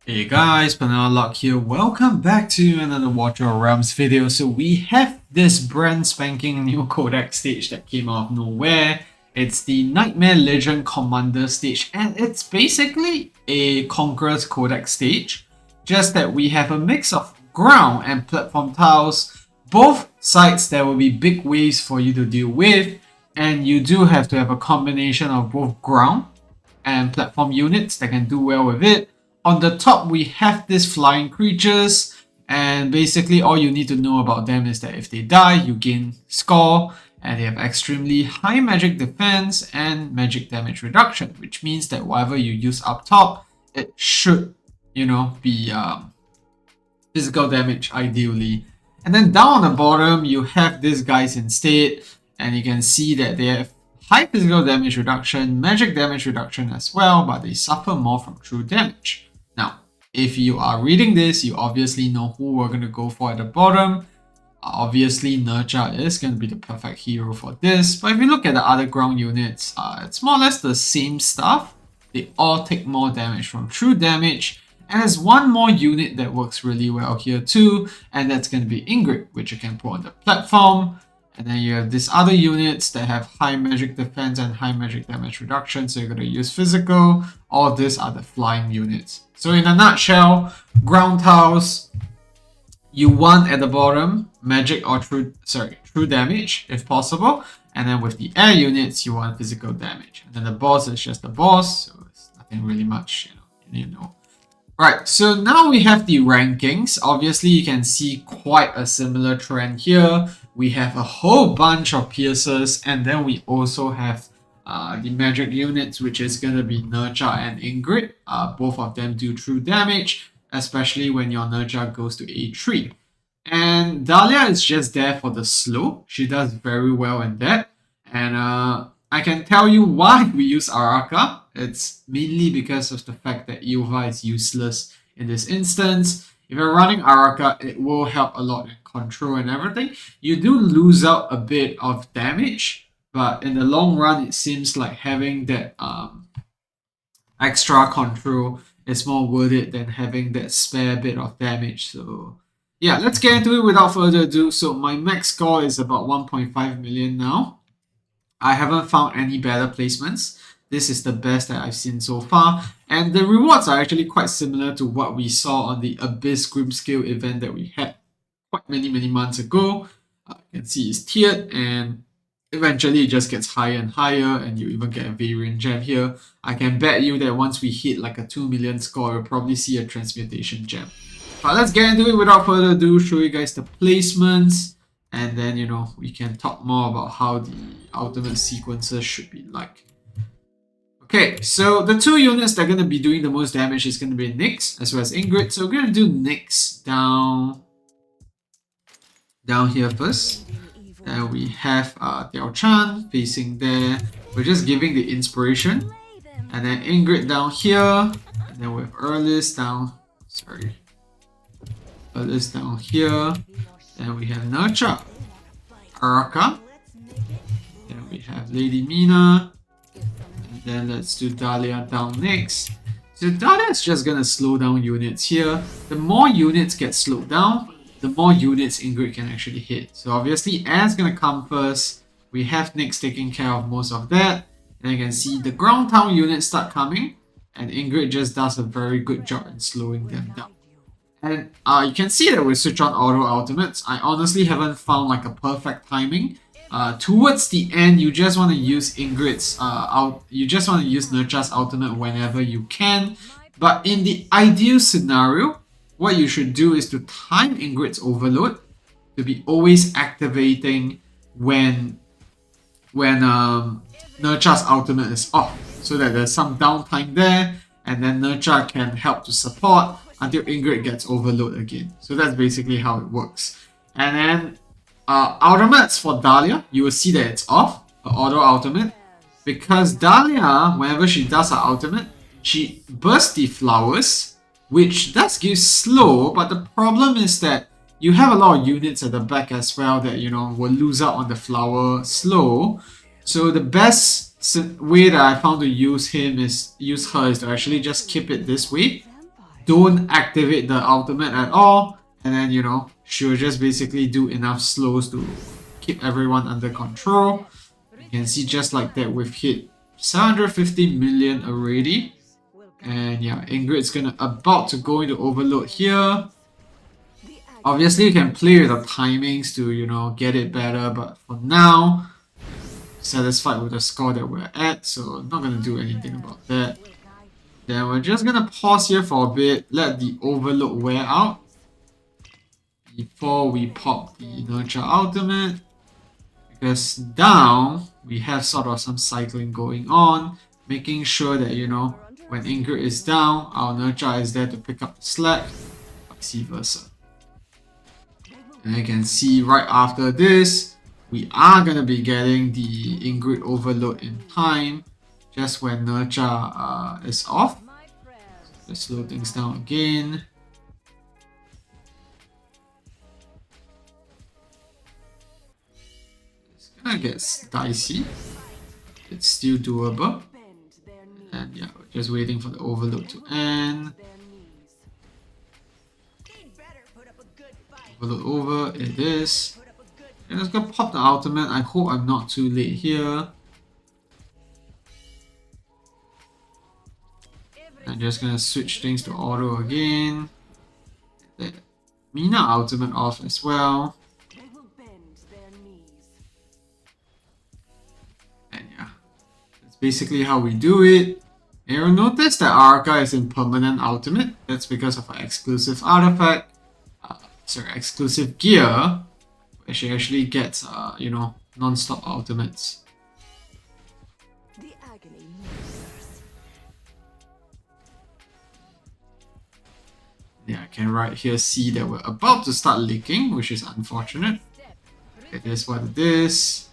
Hey guys, Lock here. Welcome back to another Watcher of Realms video. So we have this brand spanking new Codex stage that came out of nowhere. It's the Nightmare Legend Commander stage, and it's basically a Conqueror's Codex stage. Just that we have a mix of ground and platform tiles. Both sides there will be big waves for you to deal with, and you do have to have a combination of both ground and platform units that can do well with it. On the top, we have these flying creatures, and basically all you need to know about them is that if they die, you gain score, and they have extremely high magic defense and magic damage reduction, which means that whatever you use up top, it should, be physical damage ideally. And then down on the bottom, you have these guys instead, and you can see that they have high physical damage reduction, magic damage reduction as well, but they suffer more from true damage. Now, if you are reading this, you obviously know who we're going to go for at the bottom. Obviously, Nurcha is going to be the perfect hero for this, but if you look at the other ground units, it's more or less the same stuff. They all take more damage from true damage, and there's one more unit that works really well here too, and that's going to be Ingrid, which you can put on the platform. And then you have these other units that have high magic defense and high magic damage reduction, so you're going to use physical. All these are the flying units. So in a nutshell, ground tiles, you want at the bottom magic or true damage if possible. And then with the air units, you want physical damage. And then the boss is just the boss, so it's nothing really much, you know. Right, so now we have the rankings. Obviously, you can see quite a similar trend here. We have a whole bunch of piercers, and then we also have the magic units, which is going to be Nurcha and Ingrid. Both of them do true damage, especially when your Nurcha goes to A3. And Dahlia is just there for the slow. She does very well in that. And I can tell you why we use Araka. It's mainly because of the fact that Ilva is useless in this instance. If you're running Araka, it will help a lot in control and everything. You do lose out a bit of damage, but in the long run, it seems like having that extra control is more worth it than having that spare bit of damage. So yeah, let's get into it without further ado. So my max score is about 1.5 million now. I haven't found any better placements. This is the best that I've seen so far. And the rewards are actually quite similar to what we saw on the Abyss Grimscale event that we had quite many months ago. You can see it's tiered, and eventually it just gets higher and higher, and you even get a variant gem here. I can bet you that once we hit like a 2 million score, you'll probably see a transmutation gem. But let's get into it without further ado, show you guys the placements, and then we can talk more about how the ultimate sequences should be like. Okay, so the two units that are going to be doing the most damage is going to be Nyx as well as Ingrid. So we're going to do Nyx down here first. Then we have Diao Chan facing there. We're just giving the inspiration. And then Ingrid down here. And then we have Erlis down here. Then we have Nurcha, Araka. Then we have Lady Mina. And then let's do Dahlia down next. So Dahlia is just gonna slow down units here. The more units get slowed down, the more units Ingrid can actually hit. So obviously Air's gonna come first. We have Nyx taking care of most of that. And you can see the ground town units start coming, and Ingrid just does a very good job in slowing them down. And you can see that we switch on auto ultimates. I honestly haven't found like a perfect timing. Towards the end, you just want to use Ingrid's you just want to use Nurcha's ultimate whenever you can. But in the ideal scenario, what you should do is to time Ingrid's overload to be always activating when Nurcha's ultimate is off, so that there's some downtime there, and then Nurcha can help to support until Ingrid gets overload again. So that's basically how it works. And then ultimates for Dahlia, you will see that it's off, her auto ultimate, because Dahlia, whenever she does her ultimate, she bursts the flowers, which does give slow, but the problem is that you have a lot of units at the back as well that will lose out on the flower slow. So the best way that I found to use her is to actually just keep it this way. don't activate the ultimate at all, and then, you know, she'll just basically do enough slows to keep everyone under control. You can see just like that, we've hit 750 million already. And yeah, Ingrid's about to go into overload here. Obviously, you can play with the timings to, you know, get it better, but for now, satisfied with the score that we're at, so I'm not gonna do anything about that. Then we're just gonna pause here for a bit, let the overload wear out before we pop the nurture ultimate. Because down, we have sort of some cycling going on, making sure that, you know, when Ingrid is down, our nurture is there to pick up the slack, vice versa. And you can see right after this, we are going to be getting the Ingrid overload in time, just when nurture is off. So let's slow things down again. It's gonna get dicey. It's still doable. And yeah, we're just waiting for the overload to end. Overload over, it is. And let's go pop the ultimate. I hope I'm not too late here. I'm just gonna switch things to auto again. The Mina ultimate off as well. And yeah, that's basically how we do it. And you'll notice that Arca is in permanent ultimate. That's because of her exclusive artifact. Exclusive gear, where she actually gets, you know, non-stop ultimates. Yeah, I can right here see that we're about to start leaking, which is unfortunate. It is what it is.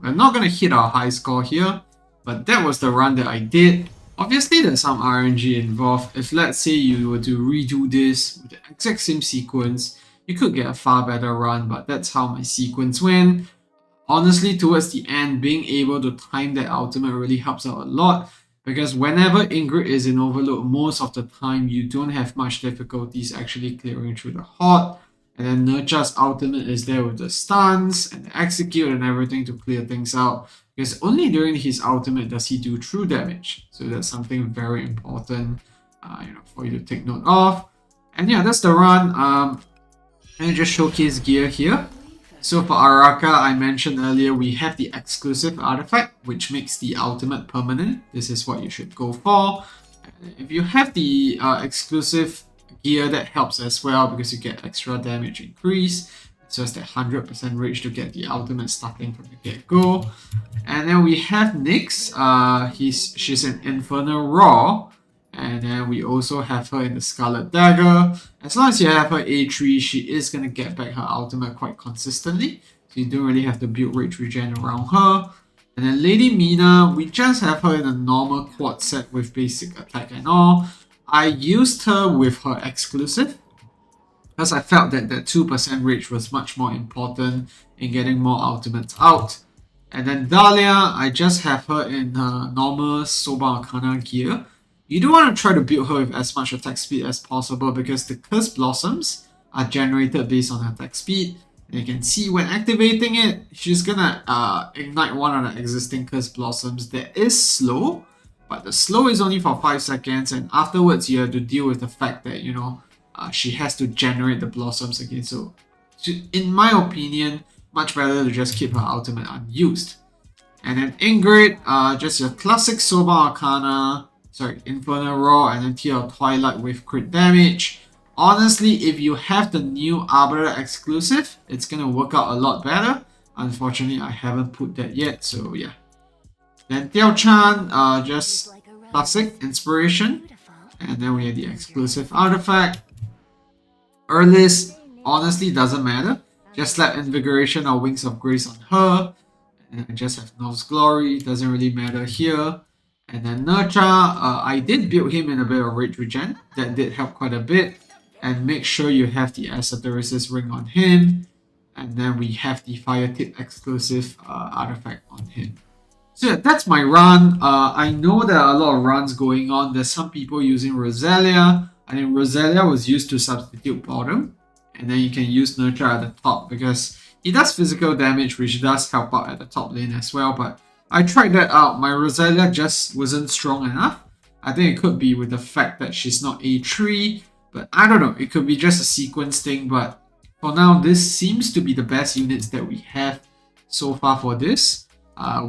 We're not going to hit our high score here, but that was the run that I did. Obviously, there's some RNG involved. If let's say you were to redo this with the exact same sequence, you could get a far better run, but that's how my sequence went. Honestly, towards the end, being able to time that ultimate really helps out a lot, because whenever Ingrid is in overload, most of the time you don't have much difficulties actually clearing through the hot. And then Nurture's ultimate is there with the stuns and the execute and everything to clear things out. Because only during his ultimate does he do true damage. So that's something very important, you know, for you to take note of. And yeah, that's the run. And just showcase gear here. So for Araka, I mentioned earlier, we have the exclusive artifact, which makes the ultimate permanent. This is what you should go for. If you have the exclusive gear, that helps as well because you get extra damage increase. It's just that 100% rage to get the ultimate starting from the get-go. And then we have Nyx. She's an Infernal Raw. And then we also have her in the Scarlet Dagger. As long as you have her A3, she is going to get back her ultimate quite consistently. So you don't really have to build rage regen around her. And then Lady Mina, we just have her in a normal quad set with basic attack and all. I used her with her exclusive because I felt that that 2% rage was much more important in getting more ultimates out. And then Dahlia, I just have her in her normal Soba Arcana gear. You do want to try to build her with as much attack speed as possible because the Curse Blossoms are generated based on her attack speed. And you can see when activating it, she's gonna ignite one of the existing Curse Blossoms that is slow. But the slow is only for 5 seconds, and afterwards you have to deal with the fact that, you know, she has to generate the blossoms again. So, in my opinion, much better to just keep her ultimate unused. And then Ingrid, just your classic Soba Arcana, Infernal Raw, and then Tear of Twilight with crit damage. Honestly, if you have the new Arbiter exclusive, it's gonna work out a lot better. Unfortunately, I haven't put that yet, so yeah. Then Tiao Chan, just classic inspiration. And then we have the exclusive artifact. Erlis, honestly doesn't matter. Just slap Invigoration or Wings of Grace on her. And I just have North's Glory, doesn't really matter here. And then Nurture, I did build him in a bit of rage regen. That did help quite a bit. And make sure you have the Ascetoris ring on him. and then we have the fire tip exclusive artifact on him. So yeah, that's my run. I know there are a lot of runs going on. There's some people using Rosalia. I think Rosalia was used to substitute bottom, and then you can use Nurture at the top because it does physical damage, which does help out at the top lane as well. But I tried that out. My Rosalia just wasn't strong enough. I think it could be with the fact that she's not A3, but I don't know. It could be just a sequence thing, but for now, this seems to be the best units that we have so far for this.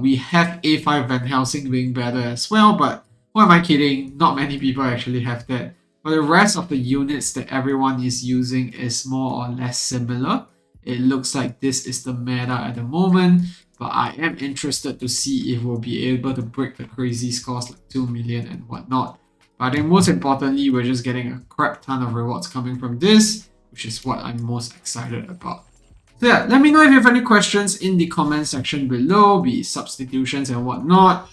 We have A5 Van Helsing being better as well, but who am I kidding? Not many people actually have that. But the rest of the units that everyone is using is more or less similar. It looks like this is the meta at the moment, but I am interested to see if we'll be able to break the crazy scores like 2 million and whatnot. But I think most importantly, we're just getting a crap ton of rewards coming from this, which is what I'm most excited about. So yeah, let me know if you have any questions in the comment section below, be it substitutions and whatnot.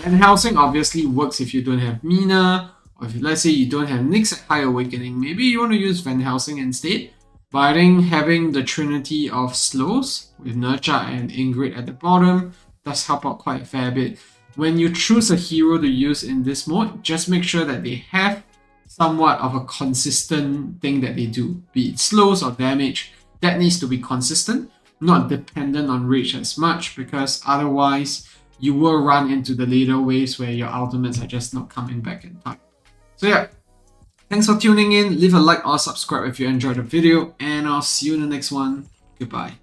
And housing obviously works if you don't have Mina, or if let's say you don't have Nyx at High Awakening, maybe you want to use Van Helsing instead. But I think having the trinity of slows with Nurture and Ingrid at the bottom does help out quite a fair bit. When you choose a hero to use in this mode, just make sure that they have somewhat of a consistent thing that they do, be it slows or damage. That needs to be consistent, not dependent on reach as much, because otherwise you will run into the later waves where your ultimates are just not coming back in time. So yeah, thanks for tuning in. Leave a like or subscribe if you enjoyed the video, and I'll see you in the next one. Goodbye.